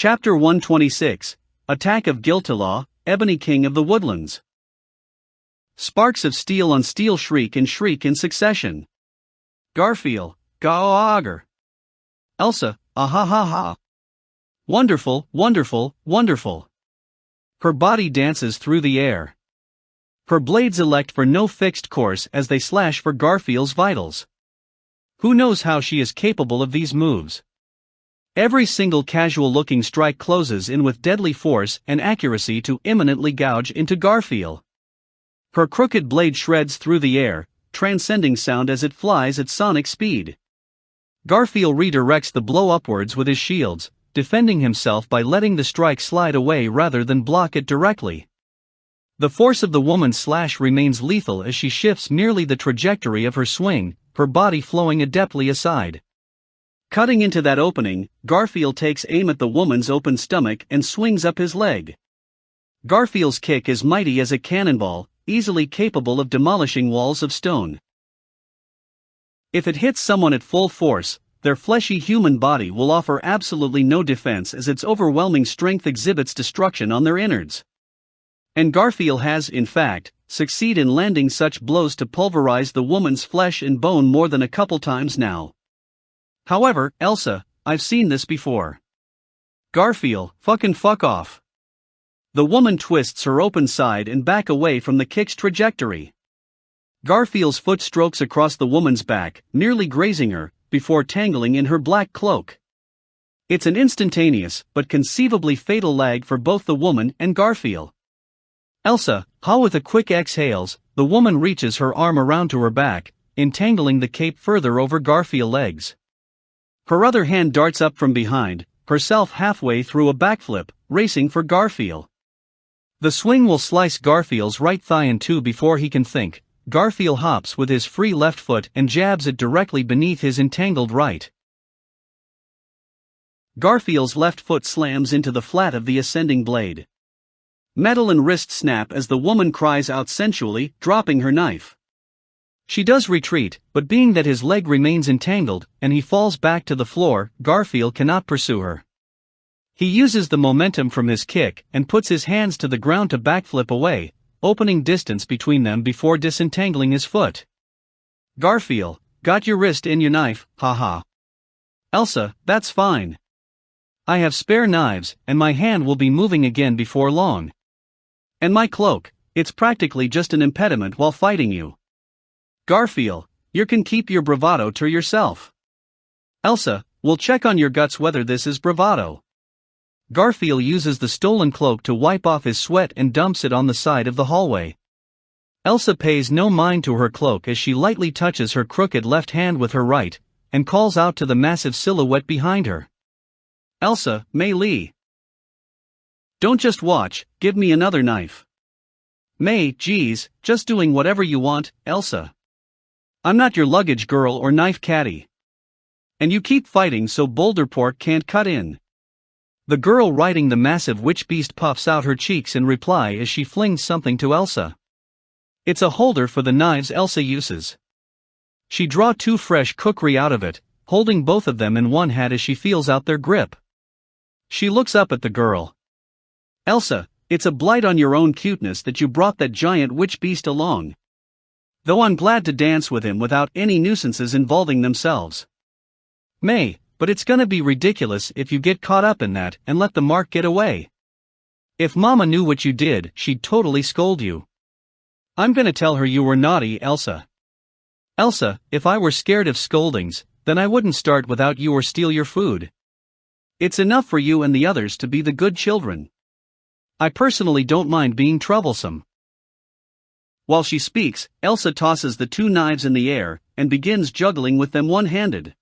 Chapter 126, Attack of Guililaw, Ebony King of the Woodlands. Sparks of steel on steel shriek in succession. Garfield, ga-auger. Elsa, ah-ha-ha-ha. Wonderful, wonderful, wonderful. Her body dances through the air. Her blades elect for no fixed course as they slash for Garfield's vitals. Who knows how she is capable of these moves? Every single casual-looking strike closes in with deadly force and accuracy to imminently gouge into Garfield. Her crooked blade shreds through the air, transcending sound as it flies at sonic speed. Garfield redirects the blow upwards with his shields, defending himself by letting the strike slide away rather than block it directly. The force of the woman's slash remains lethal as she shifts merely the trajectory of her swing, her body flowing adeptly aside. Cutting into that opening, Garfield takes aim at the woman's open stomach and swings up his leg. Garfield's kick is mighty as a cannonball, easily capable of demolishing walls of stone. If it hits someone at full force, their fleshy human body will offer absolutely no defense as its overwhelming strength exhibits destruction on their innards. And Garfield has, in fact, succeeded in landing such blows to pulverize the woman's flesh and bone more than a couple times now. However, Elsa, I've seen this before. Garfield, fuck off. The woman twists her open side and back away from the kick's trajectory. Garfield's foot strokes across the woman's back, nearly grazing her, before tangling in her black cloak. It's an instantaneous, but conceivably fatal lag for both the woman and Garfield. Elsa, how with a quick exhales, the woman reaches her arm around to her back, entangling the cape further over Garfield's legs. Her other hand darts up from behind, herself halfway through a backflip, racing for Garfield. The swing will slice Garfield's right thigh in two before he can think. Garfield hops with his free left foot and jabs it directly beneath his entangled right. Garfield's left foot slams into the flat of the ascending blade. Metal and wrist snap as the woman cries out sensually, dropping her knife. She does retreat, but being that his leg remains entangled, and he falls back to the floor, Garfield cannot pursue her. He uses the momentum from his kick and puts his hands to the ground to backflip away, opening distance between them before disentangling his foot. Garfield, got your wrist in your knife, haha. Elsa, that's fine. I have spare knives, and my hand will be moving again before long. And my cloak, it's practically just an impediment while fighting you. Garfield, you can keep your bravado to yourself. Elsa, we'll check on your guts whether this is bravado. Garfield uses the stolen cloak to wipe off his sweat and dumps it on the side of the hallway. Elsa pays no mind to her cloak as she lightly touches her crooked left hand with her right, and calls out to the massive silhouette behind her. Elsa, Mei Li. Don't just watch, give me another knife. Mei, geez, just doing whatever you want, Elsa. I'm not your luggage girl or knife caddy. And you keep fighting so Boulder Pork can't cut in. The girl riding the massive witch beast puffs out her cheeks in reply as she flings something to Elsa. It's a holder for the knives Elsa uses. She draws two fresh kukri out of it, holding both of them in one hand as she feels out their grip. She looks up at the girl. Elsa, it's a blight on your own cuteness that you brought that giant witch beast along. Though I'm glad to dance with him without any nuisances involving themselves. Mei, but it's gonna be ridiculous if you get caught up in that and let the mark get away. If Mama knew what you did, she'd totally scold you. I'm gonna tell her you were naughty, Elsa. Elsa, if I were scared of scoldings, then I wouldn't start without you or steal your food. It's enough for you and the others to be the good children. I personally don't mind being troublesome. While she speaks, Elsa tosses the two knives in the air, and begins juggling with them one-handed.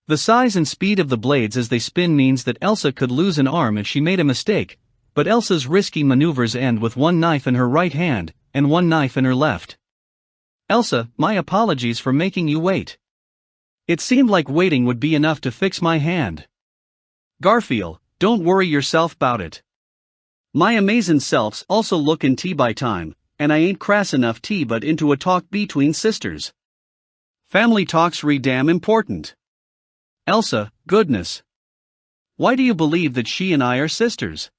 The size and speed of the blades as they spin means that Elsa could lose an arm if she made a mistake, but Elsa's risky maneuvers end with one knife in her right hand, and one knife in her left. Elsa, my apologies for making you wait. It seemed like waiting would be enough to fix my hand. Garfield, don't worry yourself about it. My amazing selves also look in tea by time, and I ain't crass enough tea but into a talk between sisters. Family talk's re-damn important. Elsa, goodness. Why do you believe that she and I are sisters?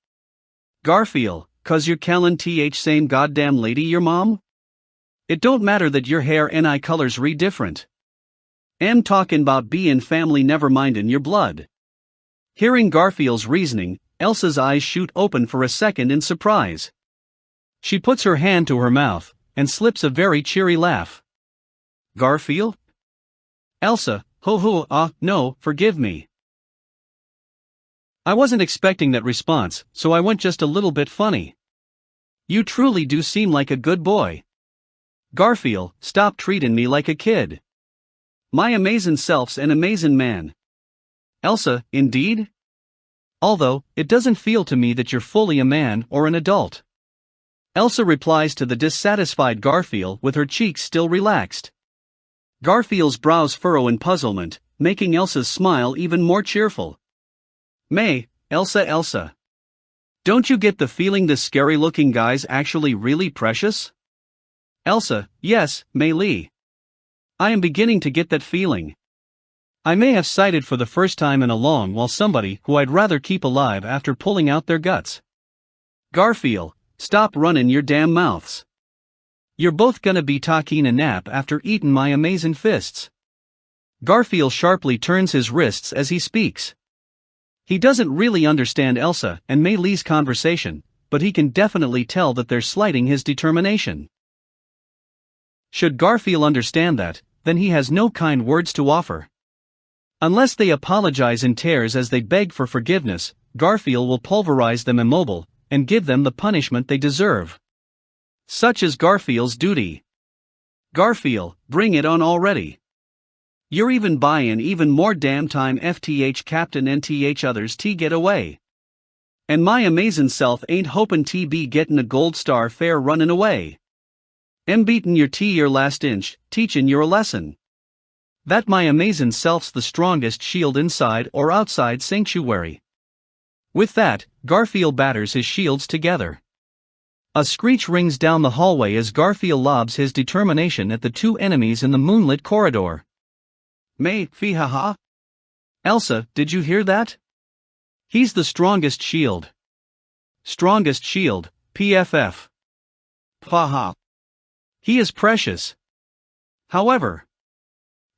Garfield, 'cause you're Kellen same goddamn lady your mom? It don't matter that your hair and eye colors read different. Am talking about bein' family never mindin' your blood. Hearing Garfield's reasoning, Elsa's eyes shoot open for a second in surprise. She puts her hand to her mouth, and slips a very cheery laugh. Garfield? Elsa, no, forgive me. I wasn't expecting that response, so I went just a little bit funny. You truly do seem like a good boy. Garfield, stop treating me like a kid. My amazing self's an amazing man. Elsa, indeed? Although, it doesn't feel to me that you're fully a man or an adult. Elsa replies to the dissatisfied Garfield with her cheeks still relaxed. Garfield's brows furrow in puzzlement, making Elsa's smile even more cheerful. Elsa. Don't you get the feeling this scary-looking guy's actually really precious? Elsa, yes, Mei Li. I am beginning to get that feeling. I may have sighted for the first time in a long while somebody who I'd rather keep alive after pulling out their guts. Garfield, stop running your damn mouths. You're both gonna be taking a nap after eating my amazing fists. Garfield sharply turns his wrists as he speaks. He doesn't really understand Elsa and Mei Li's conversation, but he can definitely tell that they're slighting his determination. Should Garfield understand that, then he has no kind words to offer. Unless they apologize in tears as they beg for forgiveness, Garfield will pulverize them immobile, and give them the punishment they deserve. Such is Garfield's duty. Garfield, bring it on already. You're even buying even more damn time FTH Captain NTH others T get away. And my amazing self ain't hoping T be getting a gold star fair running away. Am beatin' your T your last inch, teachin' you a lesson. That my amazing self's the strongest shield inside or outside sanctuary. With that, Garfield batters his shields together. A screech rings down the hallway as Garfield lobs his determination at the two enemies in the moonlit corridor. Fihaha. Elsa, did you hear that? He's the strongest shield. Strongest shield, PFF. Haha. He is precious. However,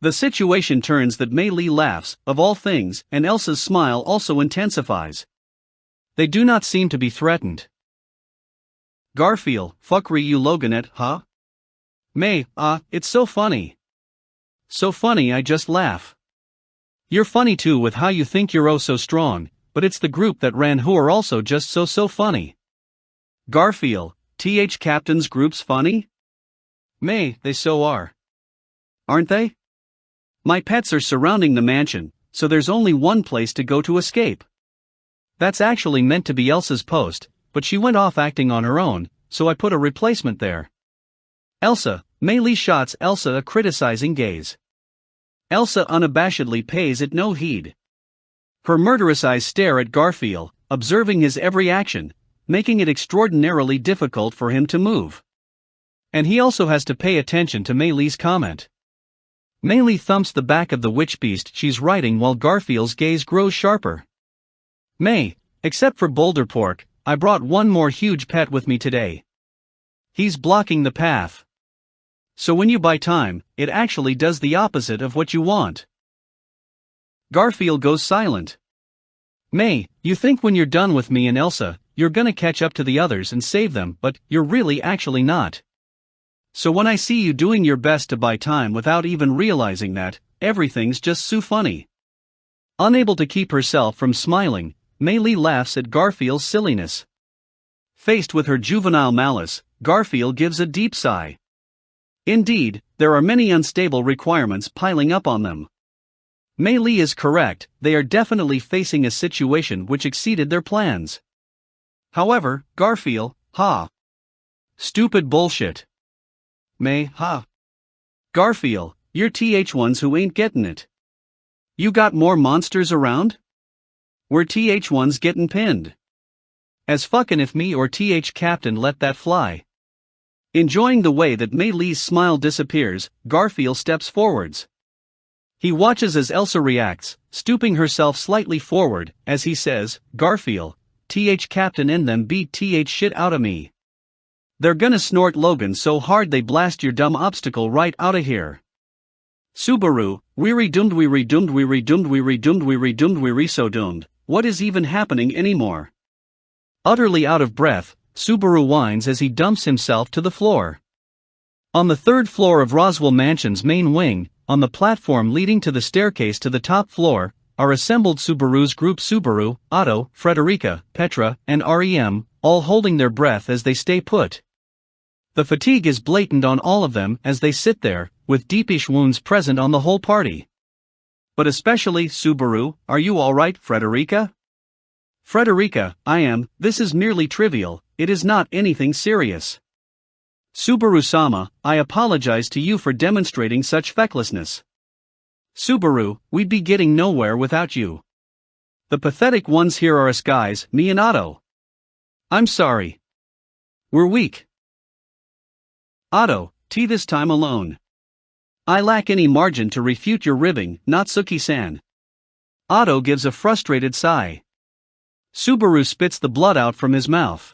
the situation turns that Mei Li laughs, of all things, and Elsa's smile also intensifies. They do not seem to be threatened. Garfield, fuckry you Loganet, huh? Mei, it's so funny. So funny I just laugh. You're funny too with how you think you're oh so strong, but it's the group that ran who are also just so funny. Garfield, TH Captain's group's funny? Mei, they so are. Aren't they? My pets are surrounding the mansion, so there's only one place to go to escape. That's actually meant to be Elsa's post, but she went off acting on her own, so I put a replacement there. Elsa, Mei Li shots Elsa a criticizing gaze. Elsa unabashedly pays it no heed. Her murderous eyes stare at Garfield, observing his every action, making it extraordinarily difficult for him to move. And he also has to pay attention to Mei Li's comment. Mei Li thumps the back of the witch beast she's riding while Garfield's gaze grows sharper. Mei, except for Boulder Pork, I brought one more huge pet with me today. He's blocking the path. So when you buy time, it actually does the opposite of what you want. Garfield goes silent. Mei, you think when you're done with me and Elsa, you're gonna catch up to the others and save them, but you're really actually not. So when I see you doing your best to buy time without even realizing that, everything's just so funny. Unable to keep herself from smiling, Mei Li laughs at Garfield's silliness. Faced with her juvenile malice, Garfield gives a deep sigh. Indeed, there are many unstable requirements piling up on them. Mei Li is correct, they are definitely facing a situation which exceeded their plans. However, Garfield, stupid bullshit. Mei, Garfield, you're TH ones who ain't getting it. You got more monsters around? We're TH ones getting pinned. As fucking if me or TH Captain let that fly. Enjoying the way that Mei Li's smile disappears, Garfield steps forwards. He watches as Elsa reacts, stooping herself slightly forward, as he says, "Garfield, Captain and them beat shit outta me. They're gonna snort Logan so hard they blast your dumb obstacle right outta here. Subaru, weary doomed weary doomed weary doomed weary doomed weary doomed weary so doomed, what is even happening anymore?" Utterly out of breath, Subaru whines as he dumps himself to the floor. On the third floor of Roswell Mansion's main wing, on the platform leading to the staircase to the top floor, are assembled Subaru's group: Subaru, Otto, Frederica, Petra, and REM, all holding their breath as they stay put. The fatigue is blatant on all of them as they sit there, with deepish wounds present on the whole party. But especially Subaru. "Are you alright, Frederica?" "Frederica, I am. This is merely trivial, it is not anything serious." "Subaru-sama, I apologize to you for demonstrating such fecklessness." "Subaru, we'd be getting nowhere without you. The pathetic ones here are us guys, me and Otto. I'm sorry. We're weak." "Otto, this time alone. I lack any margin to refute your ribbing, Natsuki-san." Otto gives a frustrated sigh. Subaru spits the blood out from his mouth.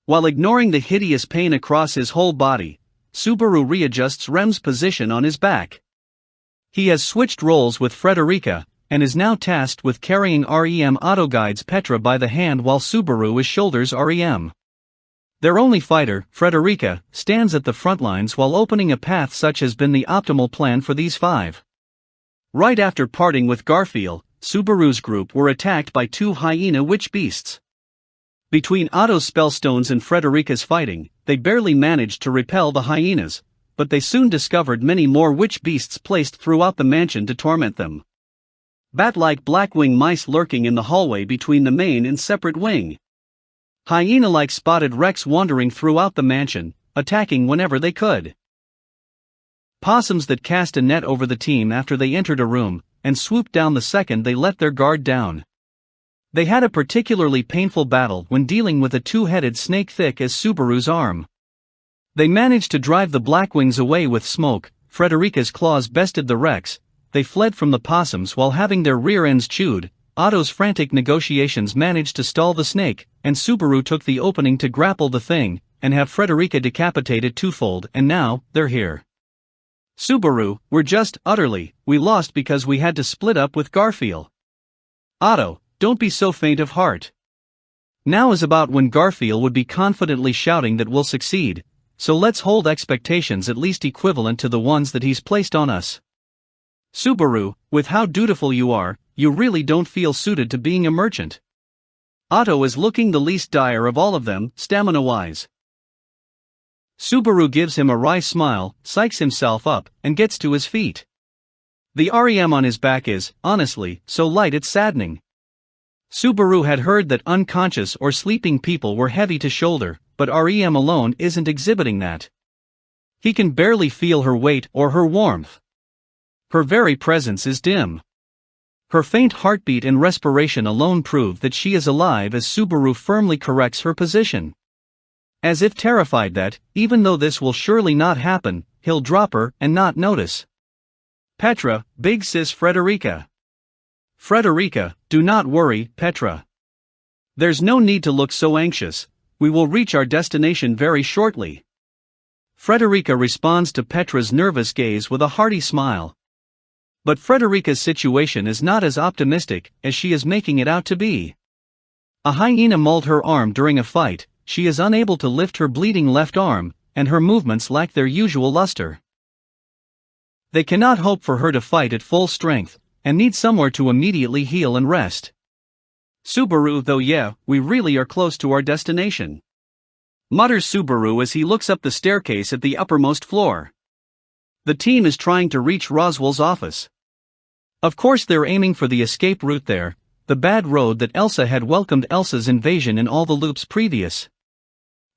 While ignoring the hideous pain across his whole body, Subaru readjusts Rem's position on his back. He has switched roles with Frederica, and is now tasked with carrying REM. Otto guides Petra by the hand while Subaru shoulders REM. Their only fighter, Frederica, stands at the front lines while opening a path. Such has been the optimal plan for these five. Right after parting with Garfield, Subaru's group were attacked by two hyena witch beasts. Between Otto's spellstones and Frederica's fighting, they barely managed to repel the hyenas, but they soon discovered many more witch beasts placed throughout the mansion to torment them. Bat-like black-winged mice lurking in the hallway between the main and separate wing. Hyena-like spotted wrecks wandering throughout the mansion, attacking whenever they could. Possums that cast a net over the team after they entered a room, and swooped down the second they let their guard down. They had a particularly painful battle when dealing with a two-headed snake thick as Subaru's arm. They managed to drive the Blackwings away with smoke. Frederica's claws bested the wrecks. They fled from the possums while having their rear ends chewed. Otto's frantic negotiations managed to stall the snake, and Subaru took the opening to grapple the thing, and have Frederica decapitated twofold, and now, they're here. "Subaru, we lost because we had to split up with Garfield." "Otto, don't be so faint of heart. Now is about when Garfield would be confidently shouting that we'll succeed, so let's hold expectations at least equivalent to the ones that he's placed on us. Subaru, with how dutiful you are, you really don't feel suited to being a merchant." Otto is looking the least dire of all of them, stamina-wise. Subaru gives him a wry smile, psychs himself up, and gets to his feet. The REM on his back is, honestly, so light it's saddening. Subaru had heard that unconscious or sleeping people were heavy to shoulder, but REM alone isn't exhibiting that. He can barely feel her weight or her warmth. Her very presence is dim. Her faint heartbeat and respiration alone prove that she is alive as Subaru firmly corrects her position. As if terrified that, even though this will surely not happen, he'll drop her and not notice. "Petra, big sis Frederica." "Frederica, do not worry, Petra. There's no need to look so anxious, we will reach our destination very shortly." Frederica responds to Petra's nervous gaze with a hearty smile. But Frederica's situation is not as optimistic as she is making it out to be. A hyena mauled her arm during a fight, she is unable to lift her bleeding left arm, and her movements lack their usual luster. They cannot hope for her to fight at full strength, and need somewhere to immediately heal and rest. "Subaru, though, yeah, we really are close to our destination," mutters Subaru as he looks up the staircase at the uppermost floor. The team is trying to reach Roswell's office. Of course they're aiming for the escape route there, the bad road that Elsa had welcomed Elsa's invasion in all the loops previous.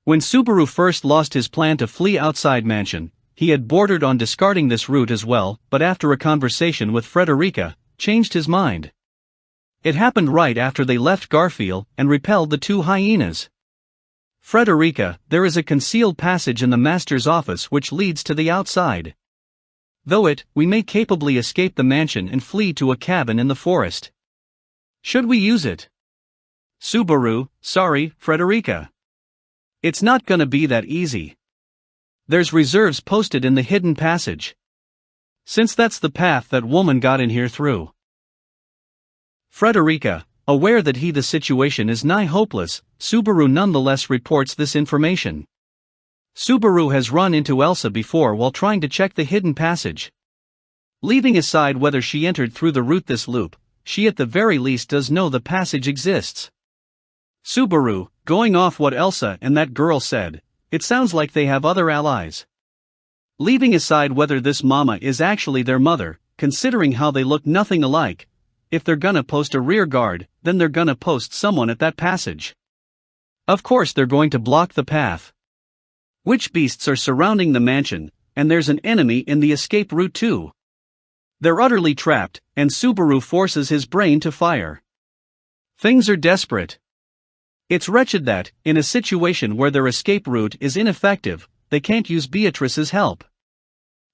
When Subaru first lost his plan to flee outside mansion, he had bordered on discarding this route as well, but after a conversation with Frederica, changed his mind. It happened right after they left Garfield and repelled the two hyenas. "Frederica, there is a concealed passage in the master's office which leads to the outside. we may capably escape the mansion and flee to a cabin in the forest. Should we use it? Subaru, sorry, Frederica. It's not gonna be that easy. There's reserves posted in the hidden passage. Since that's the path that woman got in here through. Frederica, aware that the situation is nigh hopeless, Subaru nonetheless reports this information. Subaru has run into Elsa before while trying to check the hidden passage. Leaving aside whether she entered through the route this loop, she at the very least does know the passage exists. Subaru, going off what Elsa and that girl said, it sounds like they have other allies. Leaving aside whether this mama is actually their mother, considering how they look nothing alike, if they're gonna post a rear guard, then they're gonna post someone at that passage. Of course they're going to block the path. Witch beasts are surrounding the mansion, and there's an enemy in the escape route too. They're utterly trapped, and Subaru forces his brain to fire. Things are desperate. It's wretched that, in a situation where their escape route is ineffective, they can't use Beatrice's help.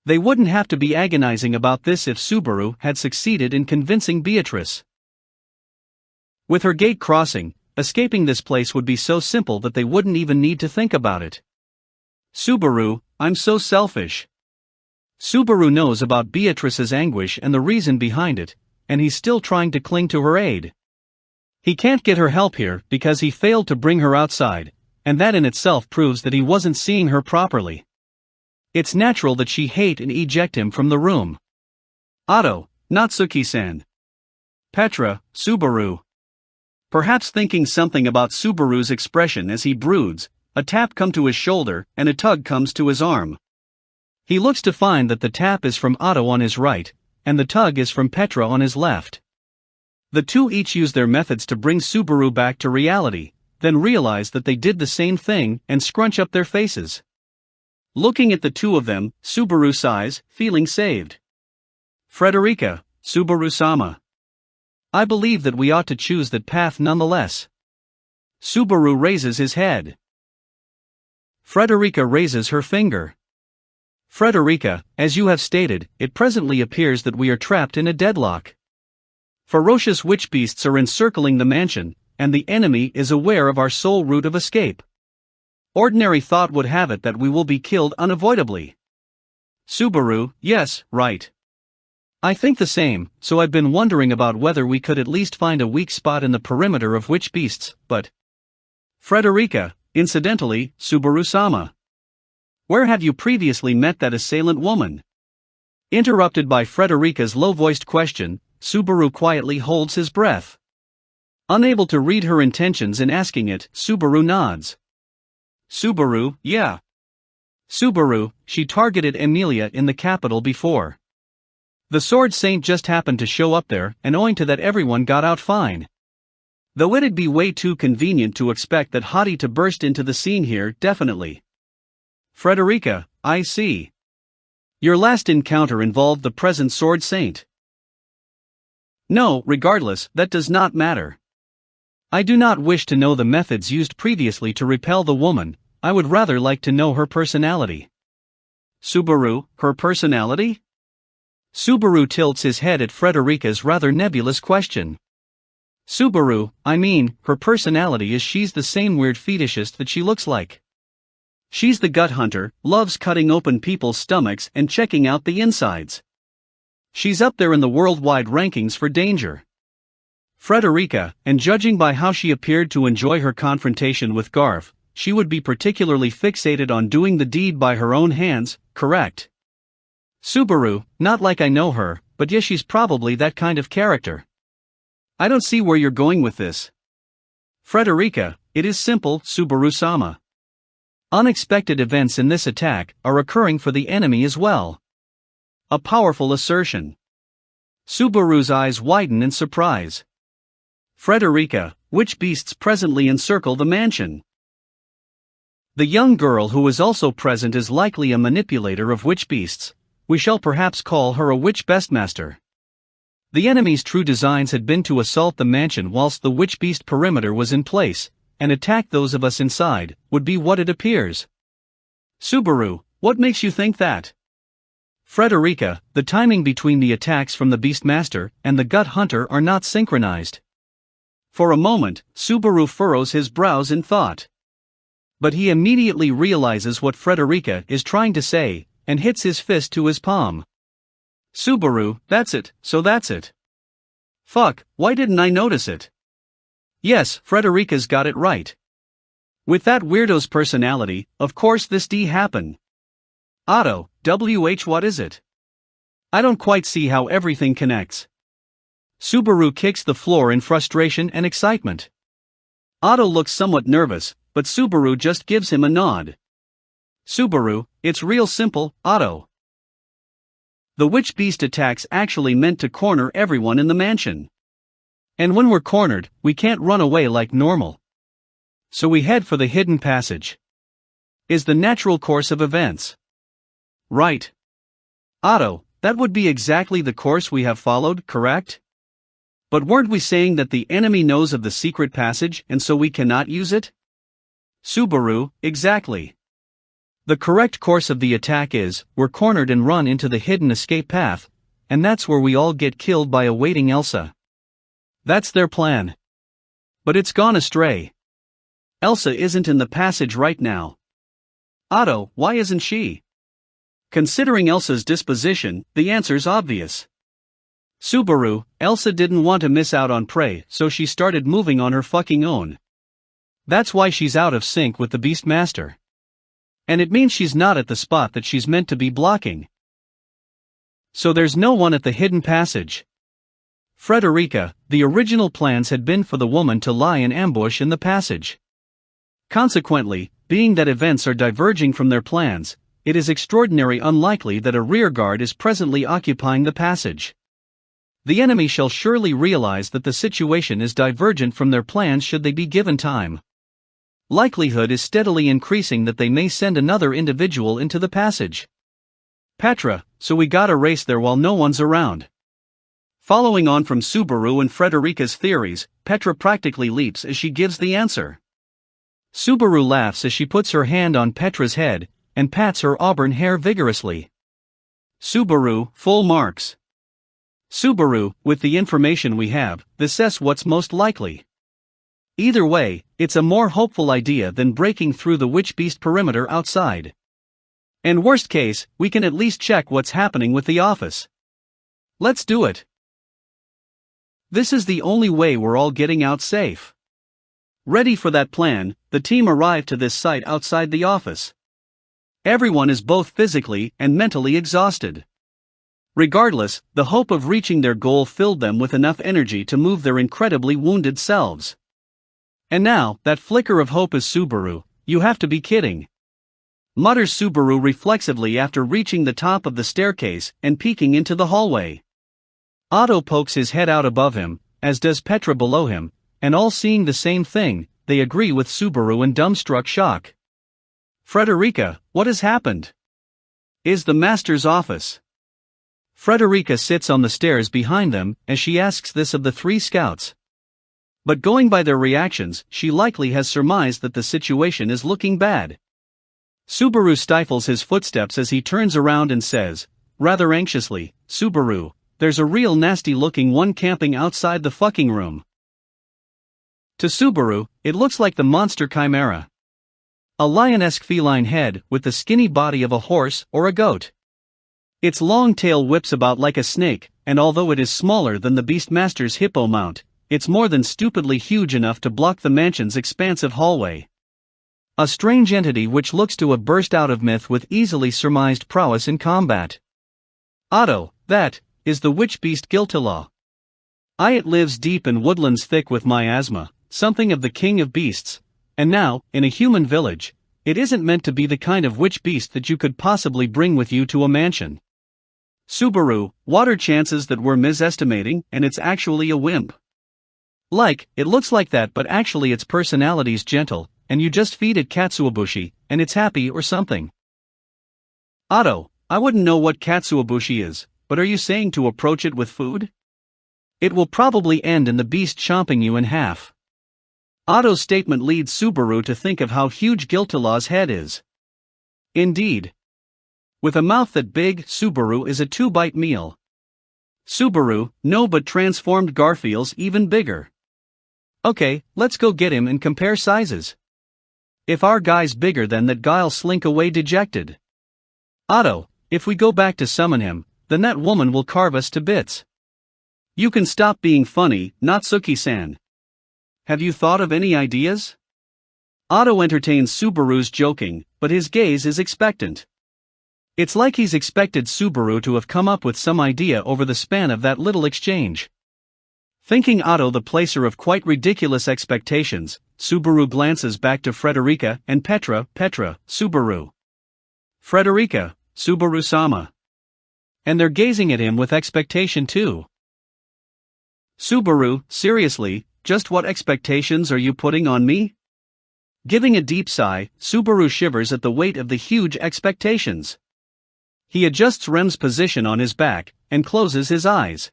They wouldn't have to be agonizing about this if Subaru had succeeded in convincing Beatrice. With her gate crossing, escaping this place would be so simple that they wouldn't even need to think about it. Subaru, I'm so selfish. Subaru knows about Beatrice's anguish and the reason behind it, and he's still trying to cling to her aid. He can't get her help here because he failed to bring her outside, and that in itself proves that he wasn't seeing her properly. It's natural that she hate and eject him from the room. Otto, Natsuki-san. Petra, Subaru. Perhaps thinking something about Subaru's expression as he broods, a tap comes to his shoulder and a tug comes to his arm. He looks to find that the tap is from Otto on his right, and the tug is from Petra on his left. The two each use their methods to bring Subaru back to reality, then realize that they did the same thing and scrunch up their faces. Looking at the two of them, Subaru sighs, feeling saved. Frederica, Subaru-sama. I believe that we ought to choose that path nonetheless. Subaru raises his head. Frederica raises her finger. Frederica, as you have stated, it presently appears that we are trapped in a deadlock. Ferocious witch beasts are encircling the mansion, and the enemy is aware of our sole route of escape. Ordinary thought would have it that we will be killed unavoidably. Subaru, yes, right. I think the same, so I've been wondering about whether we could at least find a weak spot in the perimeter of witch beasts, but... Frederica, incidentally, Subaru-sama. Where have you previously met that assailant woman? Interrupted by Frederica's low-voiced question, Subaru quietly holds his breath. Unable to read her intentions in asking it, Subaru nods. Subaru, yeah. Subaru, she targeted Emilia in the capital before. The Sword Saint just happened to show up there, and owing to that everyone got out fine. Though it'd be way too convenient to expect that Hottie to burst into the scene here, definitely. Frederica, I see. Your last encounter involved the present Sword Saint. No, regardless, that does not matter. I do not wish to know the methods used previously to repel the woman, I would rather like to know her personality. Subaru, her personality? Subaru tilts his head at Frederica's rather nebulous question. Subaru, I mean, her personality is she's the same weird fetishist that she looks like. She's the gut hunter, loves cutting open people's stomachs and checking out the insides. She's up there in the worldwide rankings for danger. Frederica, and judging by how she appeared to enjoy her confrontation with Garf, she would be particularly fixated on doing the deed by her own hands, correct? Subaru, not like I know her, but yes, she's probably that kind of character. I don't see where you're going with this. Frederica, it is simple, Subaru-sama. Unexpected events in this attack are occurring for the enemy as well. A powerful assertion. Subaru's eyes widen in surprise. Frederica, which beasts presently encircle the mansion? The young girl who is also present is likely a manipulator of witch beasts. We shall perhaps call her a witch bestmaster. The enemy's true designs had been to assault the mansion whilst the witch beast perimeter was in place, and attack those of us inside, would be what it appears. Subaru, what makes you think that? Frederica, the timing between the attacks from the Beastmaster and the Gut Hunter are not synchronized. For a moment, Subaru furrows his brows in thought. But he immediately realizes what Frederica is trying to say, and hits his fist to his palm. Subaru, that's it, so that's it. Fuck, why didn't I notice it? Yes, Frederica's got it right. With that weirdo's personality, of course this D happen. Otto, what is it? I don't quite see how everything connects. Subaru kicks the floor in frustration and excitement. Otto looks somewhat nervous, but Subaru just gives him a nod. Subaru, it's real simple, Otto. The witch beast attacks actually meant to corner everyone in the mansion. And when we're cornered, we can't run away like normal. So we head for the hidden passage. Is the natural course of events. Right. Otto, that would be exactly the course we have followed, correct? But weren't we saying that the enemy knows of the secret passage and so we cannot use it? Subaru, exactly. The correct course of the attack is, we're cornered and run into the hidden escape path, and that's where we all get killed by a waiting Elsa. That's their plan. But it's gone astray. Elsa isn't in the passage right now. Otto, why isn't she? Considering Elsa's disposition, the answer's obvious. Subaru, Elsa didn't want to miss out on prey, so she started moving on her fucking own. That's why she's out of sync with the Beastmaster. And it means she's not at the spot that she's meant to be blocking. So there's no one at the hidden passage. Frederica, the original plans had been for the woman to lie in ambush in the passage. Consequently, being that events are diverging from their plans, it is extraordinarily unlikely that a rearguard is presently occupying the passage. The enemy shall surely realize that the situation is divergent from their plans should they be given time. Likelihood is steadily increasing that they may send another individual into the passage. Petra, so we gotta race there while no one's around. Following on from Subaru and Frederica's theories, Petra practically leaps as she gives the answer. Subaru laughs as she puts her hand on Petra's head, and pats her auburn hair vigorously. Subaru, full marks. Subaru, with the information we have, this is what's most likely. Either way, it's a more hopeful idea than breaking through the witch beast perimeter outside. And worst case, we can at least check what's happening with the office. Let's do it. This is the only way we're all getting out safe. Ready for that plan, the team arrived to this site outside the office. Everyone is both physically and mentally exhausted. Regardless, the hope of reaching their goal filled them with enough energy to move their incredibly wounded selves. And now, that flicker of hope is Subaru, you have to be kidding. Mutters Subaru reflexively after reaching the top of the staircase and peeking into the hallway. Otto pokes his head out above him, as does Petra below him, and all seeing the same thing, they agree with Subaru in dumbstruck shock. Frederica, what has happened? Is the master's office? Frederica sits on the stairs behind them as she asks this of the three scouts. But going by their reactions, she likely has surmised that the situation is looking bad. Subaru stifles his footsteps as he turns around and says, rather anxiously, Subaru, there's a real nasty-looking one camping outside the fucking room. To Subaru, it looks like the monster chimera. A lion-esque feline head with the skinny body of a horse or a goat. Its long tail whips about like a snake, and although it is smaller than the Beastmaster's hippo mount, it's more than stupidly huge enough to block the mansion's expansive hallway. A strange entity which looks to have burst out of myth with easily surmised prowess in combat. Otto, that is the witch beast Guililaw. It lives deep in Woodlands thick with miasma, something of the king of beasts, and now, in a human village, it isn't meant to be the kind of witch beast that you could possibly bring with you to a mansion. Subaru, what are chances that we're misestimating and it's actually a wimp? It looks like that but actually its personality's gentle, and you just feed it katsuobushi, and it's happy or something. Otto, I wouldn't know what katsuobushi is, but are you saying to approach it with food? It will probably end in the beast chomping you in half. Otto's statement leads Subaru to think of how huge Guililaw's head is. Indeed. With a mouth that big, Subaru is a 2-bite meal. Subaru, no, but transformed Garfield's even bigger. Okay, let's go get him and compare sizes. If our guy's bigger than that guy'll slink away dejected. Otto, if we go back to summon him, then that woman will carve us to bits. You can stop being funny, Natsuki-san. Have you thought of any ideas? Otto entertains Subaru's joking, but his gaze is expectant. It's like he's expected Subaru to have come up with some idea over the span of that little exchange. Thinking Otto the placer of quite ridiculous expectations, Subaru glances back to Frederica and Petra, Subaru. Frederica, Subaru-sama. And they're gazing at him with expectation too. Subaru, seriously, just what expectations are you putting on me? Giving a deep sigh, Subaru shivers at the weight of the huge expectations. He adjusts Rem's position on his back, and closes his eyes.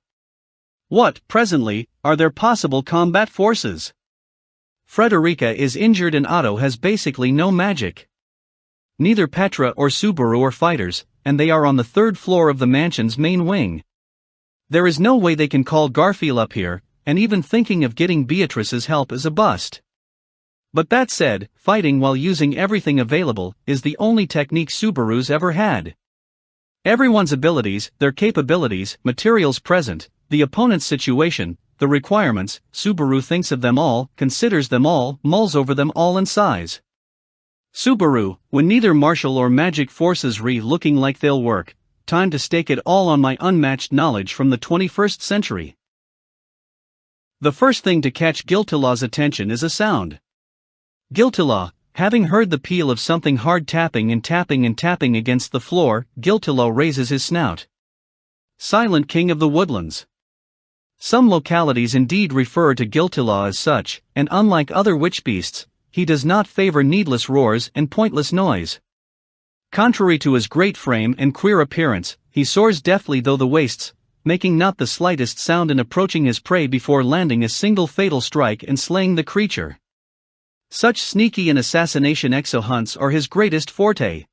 What, presently, are their possible combat forces? Frederica is injured and Otto has basically no magic. Neither Petra or Subaru are fighters, and they are on the 3rd floor of the mansion's main wing. There is no way they can call Garfield up here, and even thinking of getting Beatrice's help is a bust. But that said, fighting while using everything available is the only technique Subaru's ever had. Everyone's abilities, their capabilities, materials present, the opponent's situation, the requirements, Subaru thinks of them all, considers them all, mulls over them all and sighs. Subaru, when neither martial or magic forces looking like they'll work, time to stake it all on my unmatched knowledge from the 21st century. The first thing to catch Guiltilaw's attention is a sound. Guililaw, having heard the peal of something hard tapping against the floor, Guililaw raises his snout. Silent King of the Woodlands. Some localities indeed refer to Guililaw as such, and unlike other witch beasts, he does not favor needless roars and pointless noise. Contrary to his great frame and queer appearance, he soars deftly through the wastes, making not the slightest sound in approaching his prey before landing a single fatal strike and slaying the creature. Such sneaky and assassination exo-hunts are his greatest forte.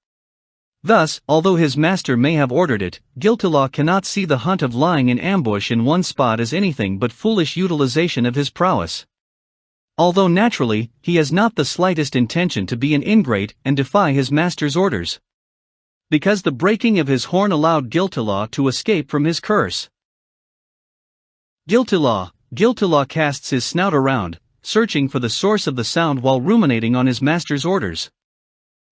Thus, although his master may have ordered it, Guililaw cannot see the hunt of lying in ambush in one spot as anything but foolish utilization of his prowess. Although naturally, he has not the slightest intention to be an ingrate and defy his master's orders. Because the breaking of his horn allowed Guililaw to escape from his curse. Guililaw casts his snout around, searching for the source of the sound while ruminating on his master's orders.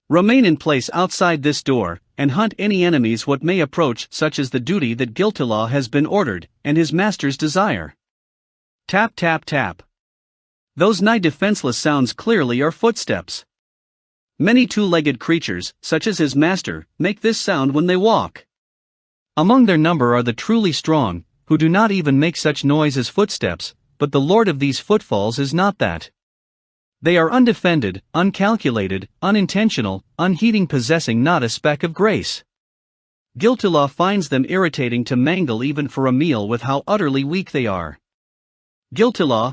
Remain in place outside this door, and hunt any enemies what may approach, such as the duty that Guililaw has been ordered, and his master's desire. Tap tap tap. Those nigh defenseless sounds clearly are footsteps. Many two-legged creatures, such as his master, make this sound when they walk. Among their number are the truly strong, who do not even make such noise as footsteps, but the lord of these footfalls is not that. They are undefended, uncalculated, unintentional, unheeding, possessing not a speck of grace. Guililaw finds them irritating to mangle even for a meal with how utterly weak they are.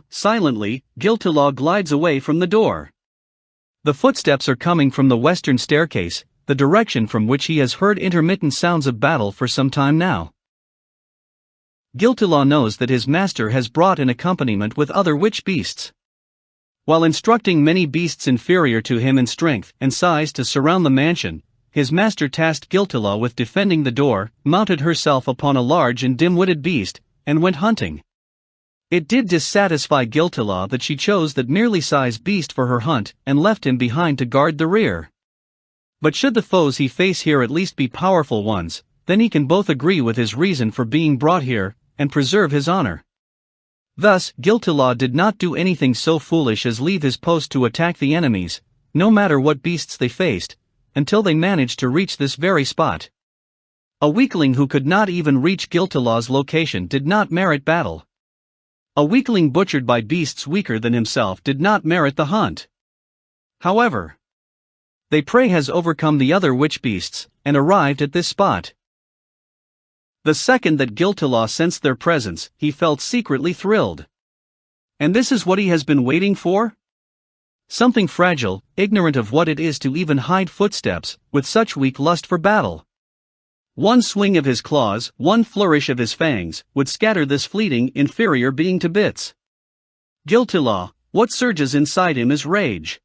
Silently, Guililaw glides away from the door. The footsteps are coming from the western staircase, the direction from which he has heard intermittent sounds of battle for some time now. Guililaw knows that his master has brought an accompaniment with other witch beasts. While instructing many beasts inferior to him in strength and size to surround the mansion, his master tasked Guililaw with defending the door, mounted herself upon a large and dim-witted beast, and went hunting. It did dissatisfy Guililaw that she chose that merely sized beast for her hunt and left him behind to guard the rear. But should the foes he face here at least be powerful ones, then he can both agree with his reason for being brought here, and preserve his honor. Thus, Guililaw did not do anything so foolish as leave his post to attack the enemies, no matter what beasts they faced, until they managed to reach this very spot. A weakling who could not even reach Guililaw's location did not merit battle. A weakling butchered by beasts weaker than himself did not merit the hunt. However, their prey has overcome the other witch beasts, and arrived at this spot. The second that Guililaw sensed their presence, he felt secretly thrilled. And this is what he has been waiting for? Something fragile, ignorant of what it is to even hide footsteps, with such weak lust for battle. One swing of his claws, one flourish of his fangs, would scatter this fleeting, inferior being to bits. Guililaw, what surges inside him is rage.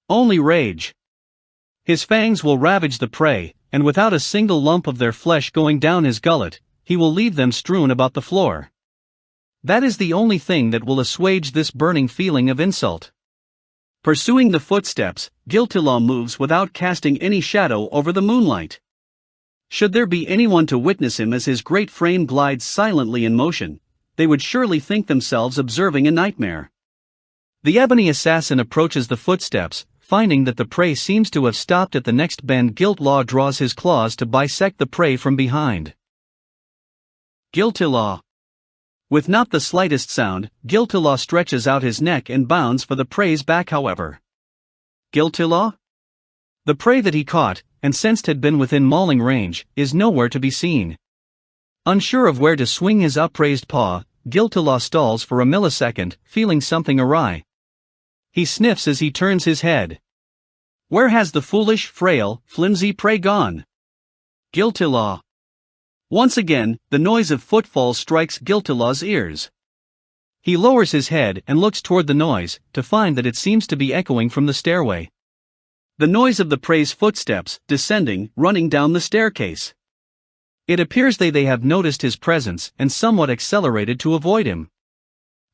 Only rage. His fangs will ravage the prey, and without a single lump of their flesh going down his gullet, he will leave them strewn about the floor. That is the only thing that will assuage this burning feeling of insult. Pursuing the footsteps, Guililaw moves without casting any shadow over the moonlight. Should there be anyone to witness him as his great frame glides silently in motion, they would surely think themselves observing a nightmare. The ebony assassin approaches the footsteps, finding that the prey seems to have stopped at the next bend. Guililaw draws his claws to bisect the prey from behind. Guililaw. With not the slightest sound, Guililaw stretches out his neck and bounds for the prey's back. However, Guililaw? The prey that he caught, and sensed had been within mauling range, is nowhere to be seen. Unsure of where to swing his upraised paw, Guililaw stalls for a millisecond, feeling something awry. He sniffs as he turns his head. Where has the foolish, frail, flimsy prey gone? Guililaw. Once again, the noise of footfalls strikes Guililaw's ears. He lowers his head and looks toward the noise, to find that it seems to be echoing from the stairway. The noise of the prey's footsteps, descending, running down the staircase. It appears they have noticed his presence and somewhat accelerated to avoid him.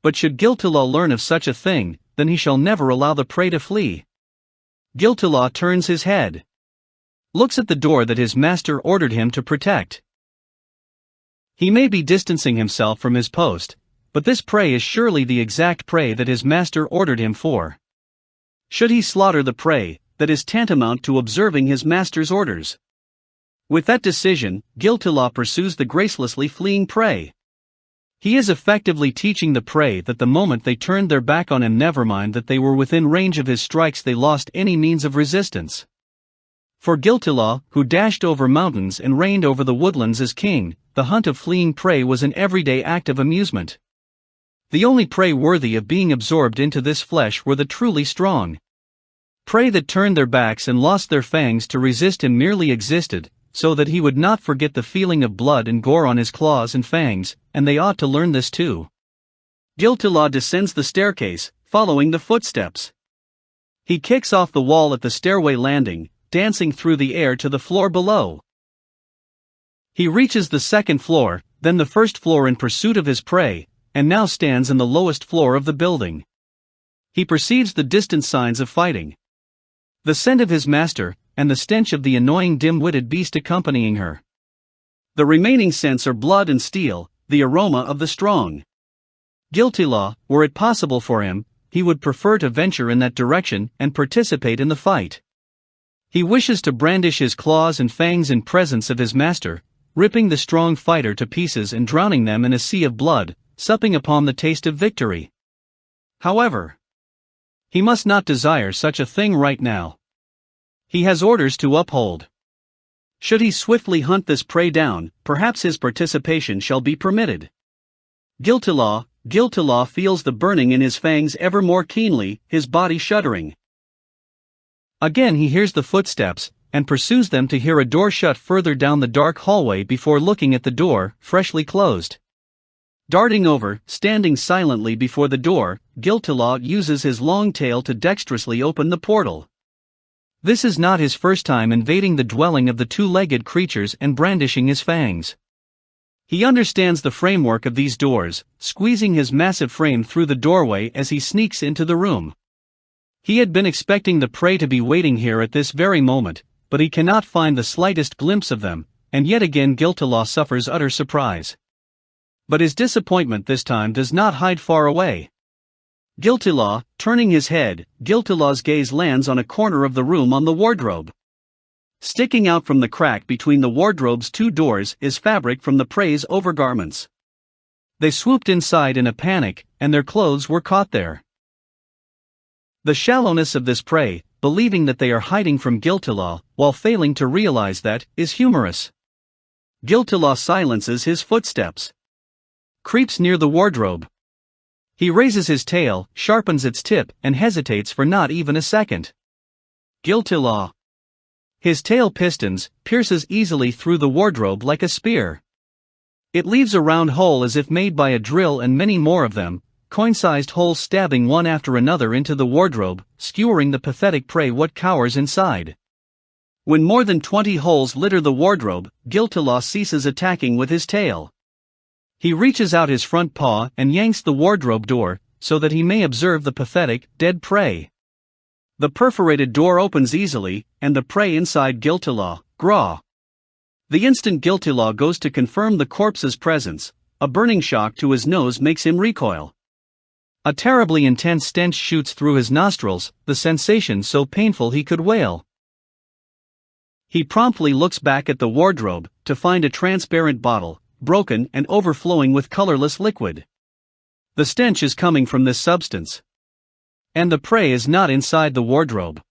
But should Guililaw learn of such a thing, then he shall never allow the prey to flee. Guililaw turns his head. Looks at the door that his master ordered him to protect. He may be distancing himself from his post, but this prey is surely the exact prey that his master ordered him for. Should he slaughter the prey, that is tantamount to observing his master's orders. With that decision, Guililaw pursues the gracelessly fleeing prey. He is effectively teaching the prey that the moment they turned their back on him, never mind that they were within range of his strikes, they lost any means of resistance. For Guililaw, who dashed over mountains and reigned over the woodlands as king, the hunt of fleeing prey was an everyday act of amusement. The only prey worthy of being absorbed into this flesh were the truly strong. Prey that turned their backs and lost their fangs to resist him merely existed, so that he would not forget the feeling of blood and gore on his claws and fangs, and they ought to learn this too. Guililaw descends the staircase, following the footsteps. He kicks off the wall at the stairway landing, dancing through the air to the floor below. He reaches the second floor, then the first floor in pursuit of his prey, and now stands in the lowest floor of the building. He perceives the distant signs of fighting. The scent of his master, and the stench of the annoying dim-witted beast accompanying her. The remaining scents are blood and steel, the aroma of the strong. Guililaw, were it possible for him, he would prefer to venture in that direction and participate in the fight. He wishes to brandish his claws and fangs in presence of his master, ripping the strong fighter to pieces and drowning them in a sea of blood, supping upon the taste of victory. However, he must not desire such a thing right now. He has orders to uphold. Should he swiftly hunt this prey down, perhaps his participation shall be permitted. Guililaw feels the burning in his fangs ever more keenly, his body shuddering. Again he hears the footsteps, and pursues them to hear a door shut further down the dark hallway before looking at the door, freshly closed. Darting over, standing silently before the door, Guililaw uses his long tail to dexterously open the portal. This is not his first time invading the dwelling of the two-legged creatures and brandishing his fangs. He understands the framework of these doors, squeezing his massive frame through the doorway as he sneaks into the room. He had been expecting the prey to be waiting here at this very moment, but he cannot find the slightest glimpse of them, and yet again Guililaw suffers utter surprise. But his disappointment this time does not hide far away. Guililaw, turning his head, Guililaw's gaze lands on a corner of the room on the wardrobe. Sticking out from the crack between the wardrobe's two doors is fabric from the prey's overgarments. They swooped inside in a panic, and their clothes were caught there. The shallowness of this prey, believing that they are hiding from Guililaw, while failing to realize that, is humorous. Guililaw silences his footsteps. Creeps near the wardrobe. He raises his tail, sharpens its tip, and hesitates for not even a second. Guililaw. His tail pierces easily through the wardrobe like a spear. It leaves a round hole as if made by a drill, and many more of them, coin-sized holes stabbing one after another into the wardrobe, skewering the pathetic prey what cowers inside. When more than 20 holes litter the wardrobe, Guililaw ceases attacking with his tail. He reaches out his front paw and yanks the wardrobe door, so that he may observe the pathetic, dead prey. The perforated door opens easily, and the prey inside Guililaw, graw. The instant Guililaw goes to confirm the corpse's presence, a burning shock to his nose makes him recoil. A terribly intense stench shoots through his nostrils, the sensation so painful he could wail. He promptly looks back at the wardrobe, to find a transparent bottle, broken and overflowing with colorless liquid. The stench is coming from this substance. And the prey is not inside the wardrobe.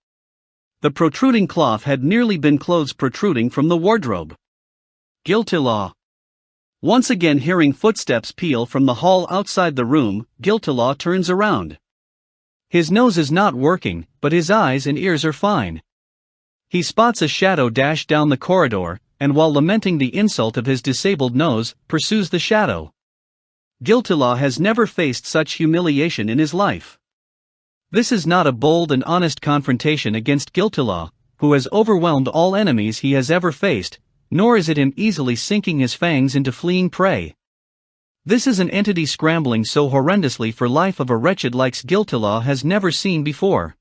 The protruding cloth had nearly been clothes protruding from the wardrobe. Guililaw. Once again hearing footsteps peal from the hall outside the room, Guililaw turns around. His nose is not working, but his eyes and ears are fine. He spots a shadow dash down the corridor, and while lamenting the insult of his disabled nose, pursues the shadow. Guililaw has never faced such humiliation in his life. This is not a bold and honest confrontation against Guililaw, who has overwhelmed all enemies he has ever faced, nor is it him easily sinking his fangs into fleeing prey. This is an entity scrambling so horrendously for life of a wretched like Guililaw has never seen before.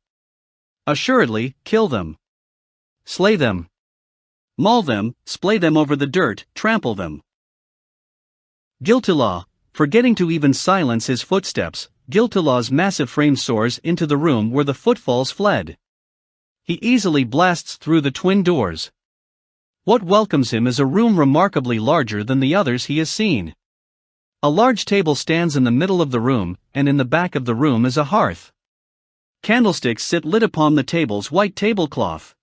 Assuredly, kill them. Slay them. Maul them, splay them over the dirt, trample them. Guililaw, forgetting to even silence his footsteps, Guililaw's massive frame soars into the room where the footfalls fled. He easily blasts through the twin doors. What welcomes him is a room remarkably larger than the others he has seen. A large table stands in the middle of the room, and in the back of the room is a hearth. Candlesticks sit lit upon the table's white tablecloth.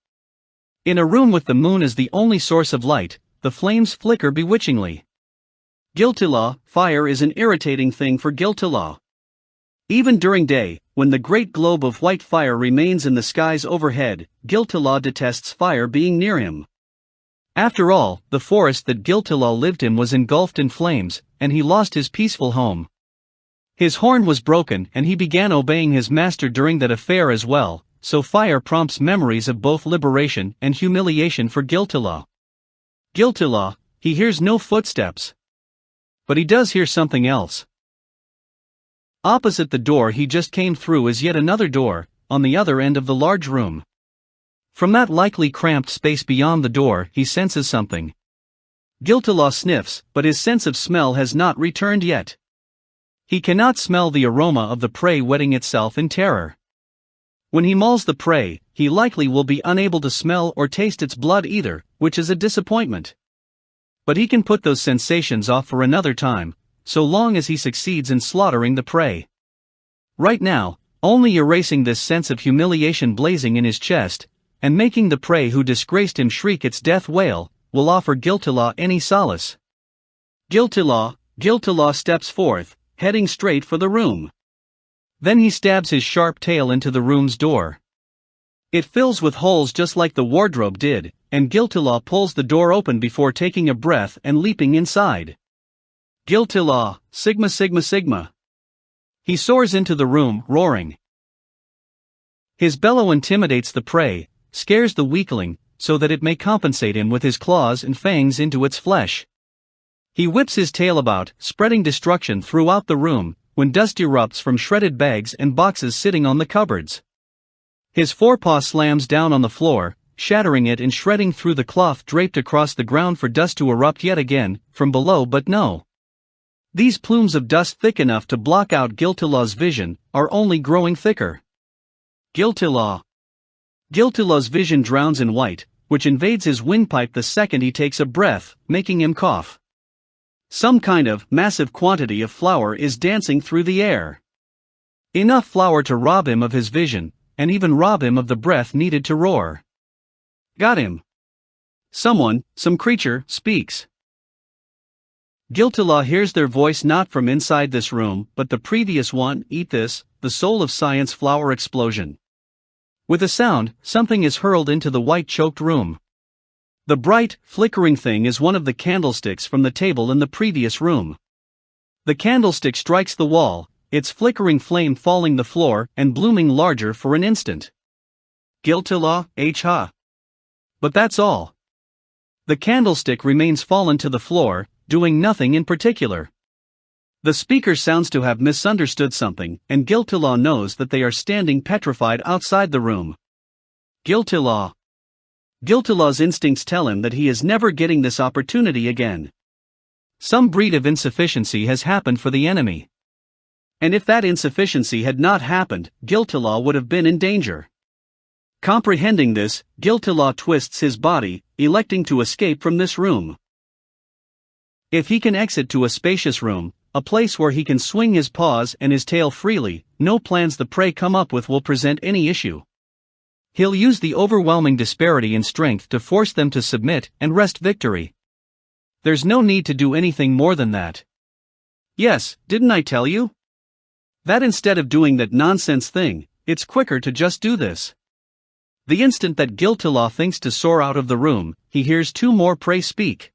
In a room with the moon as the only source of light, the flames flicker bewitchingly. Guililaw, fire is an irritating thing for Guililaw. Even during day, when the great globe of white fire remains in the skies overhead, Guililaw detests fire being near him. After all, the forest that Guililaw lived in was engulfed in flames, and he lost his peaceful home. His horn was broken and he began obeying his master during that affair as well, so fire prompts memories of both liberation and humiliation for Guililaw. Guililaw, he hears no footsteps. But he does hear something else. Opposite the door he just came through is yet another door, on the other end of the large room. From that likely cramped space beyond the door he senses something. Guililaw sniffs, but his sense of smell has not returned yet. He cannot smell the aroma of the prey wetting itself in terror. When he mauls the prey, he likely will be unable to smell or taste its blood either, which is a disappointment. But he can put those sensations off for another time, so long as he succeeds in slaughtering the prey. Right now, only erasing this sense of humiliation blazing in his chest, and making the prey who disgraced him shriek its death wail, will offer Guililaw any solace. Guililaw steps forth, heading straight for the room. Then he stabs his sharp tail into the room's door. It fills with holes just like the wardrobe did, and Guililaw pulls the door open before taking a breath and leaping inside. Guililaw, Sigma Sigma Sigma. He soars into the room, roaring. His bellow intimidates the prey, scares the weakling, so that it may compensate him with his claws and fangs into its flesh. He whips his tail about, spreading destruction throughout the room, when dust erupts from shredded bags and boxes sitting on the cupboards. His forepaw slams down on the floor, shattering it and shredding through the cloth draped across the ground for dust to erupt yet again, from below. But no. These plumes of dust thick enough to block out Guililaw's vision, are only growing thicker. Guililaw's vision drowns in white, which invades his windpipe the second he takes a breath, making him cough. Some kind of massive quantity of flour is dancing through the air. Enough flour to rob him of his vision, and even rob him of the breath needed to roar. Got him. Someone, some creature, speaks. Guililaw hears their voice not from inside this room, but the previous one. Eat this, the soul of science flower explosion. With a sound, something is hurled into the white-choked room. The bright, flickering thing is one of the candlesticks from the table in the previous room. The candlestick strikes the wall, its flickering flame falling the floor and blooming larger for an instant. Guililaw, ha. But that's all. The candlestick remains fallen to the floor, doing nothing in particular. The speaker sounds to have misunderstood something, and Guililaw knows that they are standing petrified outside the room. Guililaw. Guililaw's instincts tell him that he is never getting this opportunity again. Some breed of insufficiency has happened for the enemy. And if that insufficiency had not happened, Guililaw would have been in danger. Comprehending this, Guililaw twists his body, electing to escape from this room. If he can exit to a spacious room, a place where he can swing his paws and his tail freely, no plans the prey come up with will present any issue. He'll use the overwhelming disparity in strength to force them to submit and wrest victory. There's no need to do anything more than that. Yes, didn't I tell you? That instead of doing that nonsense thing, it's quicker to just do this. The instant that Guililaw thinks to soar out of the room, he hears two more prey speak.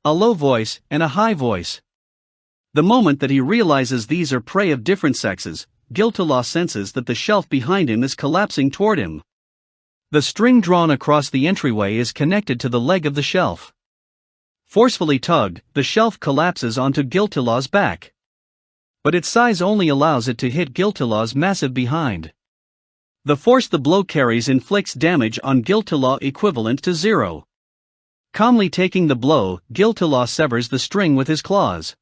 A low voice and a high voice. The moment that he realizes these are prey of different sexes, Guililaw senses that the shelf behind him is collapsing toward him. The string drawn across the entryway is connected to the leg of the shelf. Forcefully tugged, the shelf collapses onto Guililaw's back. But its size only allows it to hit Guililaw's massive behind. The force the blow carries inflicts damage on Guililaw equivalent to 0. Calmly taking the blow, Guililaw severs the string with his claws.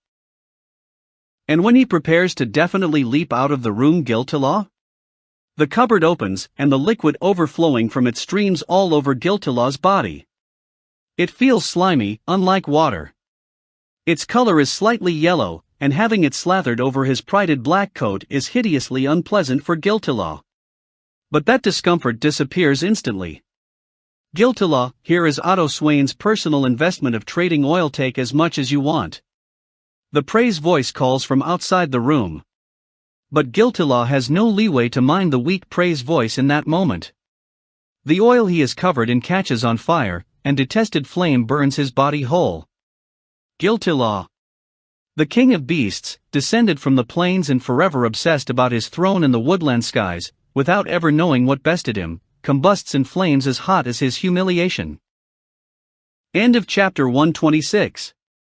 And when he prepares to definitely leap out of the room, Guililaw? The cupboard opens, and the liquid overflowing from it streams all over Guililaw's body. It feels slimy, unlike water. Its color is slightly yellow, and having it slathered over his prided black coat is hideously unpleasant for Guililaw. But that discomfort disappears instantly. Guililaw, here is Otto Swain's personal investment of trading oil. Take as much as you want. The prey's voice calls from outside the room. But Guililaw has no leeway to mind the weak prey's voice in that moment. The oil he is covered in catches on fire, and detested flame burns his body whole. Guililaw, the king of beasts, descended from the plains and forever obsessed about his throne in the woodland skies, without ever knowing what bested him, combusts in flames as hot as his humiliation. End of chapter 126.